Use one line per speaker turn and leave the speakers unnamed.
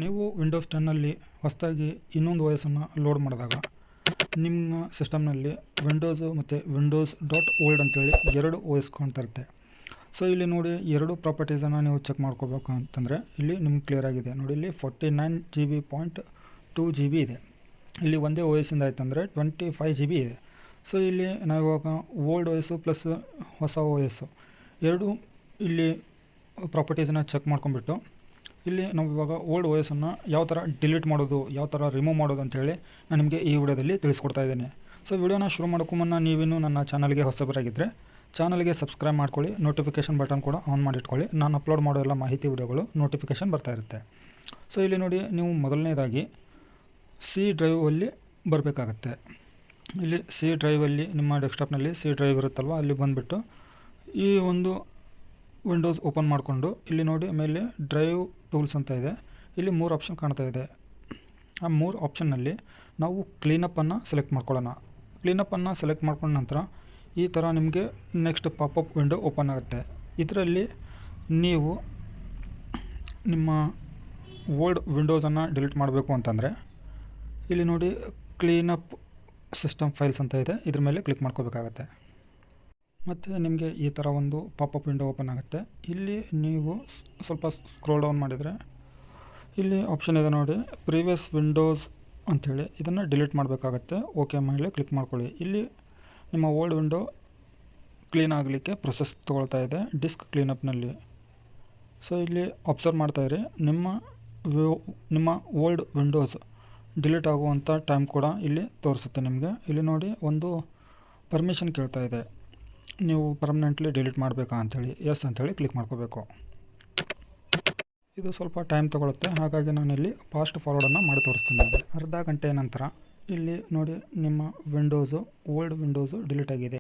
ನೀವು ವಿಂಡೋಸ್ 10ನಲ್ಲಿ ಹೊಸದಾಗಿ ಇನ್ನೊಂದು OS ಅನ್ನು ಲೋಡ್ ಮಾಡಿದಾಗ ನಿಮ್ಮ ಸಿಸ್ಟಮ್ನಲ್ಲಿ ವಿಂಡೋಸು ಮತ್ತು ವಿಂಡೋಸ್ ಡಾಟ್ ಓಲ್ಡ್ ಅಂತೇಳಿ ಎರಡು OS ಕಾಣ್ತಾ ಇರುತ್ತೆ. ಸೊ ಇಲ್ಲಿ ನೋಡಿ, ಎರಡು ಪ್ರಾಪರ್ಟೀಸನ್ನು ನೀವು ಚೆಕ್ ಮಾಡ್ಕೋಬೇಕು ಅಂತಂದರೆ ಇಲ್ಲಿ ನಿಮ್ಗೆ ಕ್ಲಿಯರ್ ಆಗಿದೆ ನೋಡಿ. ಇಲ್ಲಿ 49 GB ಇದೆ. ಇಲ್ಲಿ ಒಂದೇ OS ಇಂದ ಆಯ್ತಂದರೆ 25 GB ಇದೆ. ಸೊ ಇಲ್ಲಿ ನಾವಿವಾಗ ಓಲ್ಡ್ OS ಪ್ಲಸ್ ಹೊಸ OS ಎರಡು ಇಲ್ಲಿ ಪ್ರಾಪರ್ಟೀಸನ್ನು ಚೆಕ್ ಮಾಡ್ಕೊಂಡ್ಬಿಟ್ಟು ಇಲ್ಲಿ ನಾವು ಇವಾಗ ಓಲ್ಡ್ OSನ್ನು ಯಾವ ಥರ ಡಿಲೀಟ್ ಮಾಡೋದು, ಯಾವ ಥರ ರಿಮೂವ್ ಮಾಡೋದು ಅಂತೇಳಿ ನಾನು ನಿಮಗೆ ಈ ವಿಡಿಯೋದಲ್ಲಿ ತಿಳಿಸ್ಕೊಡ್ತಾ ಇದ್ದೀನಿ. ಸೊ ವಿಡಿಯೋನ ಶುರು ಮಾಡೋಕ್ಕೂ ಮುನ್ನ ನೀವೇನು ನನ್ನ ಚಾನಲ್ಗೆ ಹೊಸಬರಾಗಿದ್ದರೆ ಚಾನಲ್ಗೆ ಸಬ್ಸ್ಕ್ರೈಬ್ ಮಾಡ್ಕೊಳ್ಳಿ, ನೋಟಿಫಿಕೇಷನ್ ಬಟನ್ ಕೂಡ ಆನ್ ಮಾಡಿಟ್ಕೊಳ್ಳಿ. ನಾನು ಅಪ್ಲೋಡ್ ಮಾಡೋ ಎಲ್ಲ ಮಾಹಿತಿ ವಿಡಿಯೋಗಳು ನೋಟಿಫಿಕೇಷನ್ ಬರ್ತಾ ಇರುತ್ತೆ. ಸೊ ಇಲ್ಲಿ ನೋಡಿ, ನೀವು ಮೊದಲನೇದಾಗಿ ಸಿ ಡ್ರೈವಲ್ಲಿ ಬರಬೇಕಾಗತ್ತೆ. ಇಲ್ಲಿ ಸಿ ಡ್ರೈವಲ್ಲಿ ನಿಮ್ಮ ಡೆಸ್ಕ್ಟಾಪ್ನಲ್ಲಿ ಸಿ ಡ್ರೈವ್ ಇರುತ್ತಲ್ವ, ಅಲ್ಲಿ ಬಂದುಬಿಟ್ಟು ಈ ಒಂದು ವಿಂಡೋಸ್ ಓಪನ್ ಮಾಡಿಕೊಂಡು ಇಲ್ಲಿ ನೋಡಿ ಮೇಲೆ ಡ್ರೈವ್ ಟೂಲ್ಸ್ ಅಂತ ಇದೆ. ಇಲ್ಲಿ 3 ಆಪ್ಷನ್ ಕಾಣ್ತಾ ಇದೆ. ಆ 3 ಆಪ್ಷನ್ನಲ್ಲಿ ನಾವು ಕ್ಲೀನಪ್ಪನ್ನು ಸೆಲೆಕ್ಟ್ ಮಾಡ್ಕೊಳ್ಳೋಣ. ಕ್ಲೀನಪ್ಪನ್ನು ಸೆಲೆಕ್ಟ್ ಮಾಡ್ಕೊಂಡ ನಂತರ ಈ ಥರ ನಿಮಗೆ ನೆಕ್ಸ್ಟ್ ಪಾಪಪ್ ವಿಂಡೋ ಓಪನ್ ಆಗುತ್ತೆ. ಇದರಲ್ಲಿ ನೀವು ನಿಮ್ಮ ಓಲ್ಡ್ ವಿಂಡೋಸನ್ನು ಡಿಲೀಟ್ ಮಾಡಬೇಕು ಅಂತಂದರೆ ಇಲ್ಲಿ ನೋಡಿ ಕ್ಲೀನಪ್ ಸಿಸ್ಟಮ್ ಫೈಲ್ಸ್ ಅಂತ ಇದೆ, ಇದ್ರ ಮೇಲೆ ಕ್ಲಿಕ್ ಮಾಡ್ಕೋಬೇಕಾಗತ್ತೆ. ಮತ್ತು ನಿಮಗೆ ಈ ಥರ ಒಂದು ಪಾಪಪ್ ವಿಂಡೋ ಓಪನ್ ಆಗುತ್ತೆ. ಇಲ್ಲಿ ನೀವು ಸ್ವಲ್ಪ ಸ್ಕ್ರೋಲ್ ಡೌನ್ ಮಾಡಿದರೆ ಇಲ್ಲಿ ಆಪ್ಷನ್ ಇದೆ ನೋಡಿ, ಪ್ರೀವಿಯಸ್ ವಿಂಡೋಸ್ ಅಂಥೇಳಿ. ಇದನ್ನು ಡಿಲೀಟ್ ಮಾಡಬೇಕಾಗತ್ತೆ. ಓಕೆ ಮೇಲೆ ಕ್ಲಿಕ್ ಮಾಡ್ಕೊಳ್ಳಿ. ಇಲ್ಲಿ ನಿಮ್ಮ ಓಲ್ಡ್ ವಿಂಡೋ ಕ್ಲೀನ್ ಆಗಲಿಕ್ಕೆ ಪ್ರೊಸೆಸ್ ತೊಗೊಳ್ತಾ ಇದೆ ಡಿಸ್ಕ್ ಕ್ಲೀನಪ್ನಲ್ಲಿ. ಸೊ ಇಲ್ಲಿ ಅಬ್ಸರ್ವ್ ಮಾಡ್ತಾಯಿರಿ, ನಿಮ್ಮ ಓಲ್ಡ್ ವಿಂಡೋಸ್ ಡಿಲೀಟ್ ಆಗುವಂಥ ಟೈಮ್ ಕೂಡ ಇಲ್ಲಿ ತೋರಿಸುತ್ತೆ ನಿಮಗೆ. ಇಲ್ಲಿ ನೋಡಿ, ಒಂದು ಪರ್ಮಿಷನ್ ಕೇಳ್ತಾ ಇದೆ, ನೀವು ಪರ್ಮನೆಂಟ್ಲಿ ಡಿಲೀಟ್ ಮಾಡಬೇಕಾ ಅಂಥೇಳಿ. ಎಸ್ ಅಂಥೇಳಿ ಕ್ಲಿಕ್ ಮಾಡ್ಕೋಬೇಕು. ಇದು ಸ್ವಲ್ಪ ಟೈಮ್ ತೊಗೊಳುತ್ತೆ, ಹಾಗಾಗಿ ನಾನಿಲ್ಲಿ ಫಾಸ್ಟ್ ಫಾರ್ವರ್ಡನ್ನು ಮಾಡಿ ತೋರಿಸ್ತೀನಿ. ಅರ್ಧ ಗಂಟೆ ನಂತರ ಇಲ್ಲಿ ನೋಡಿ, ನಿಮ್ಮ ವಿಂಡೋಸು ಓಲ್ಡ್ ವಿಂಡೋಸು ಡಿಲೀಟ್ ಆಗಿದೆ.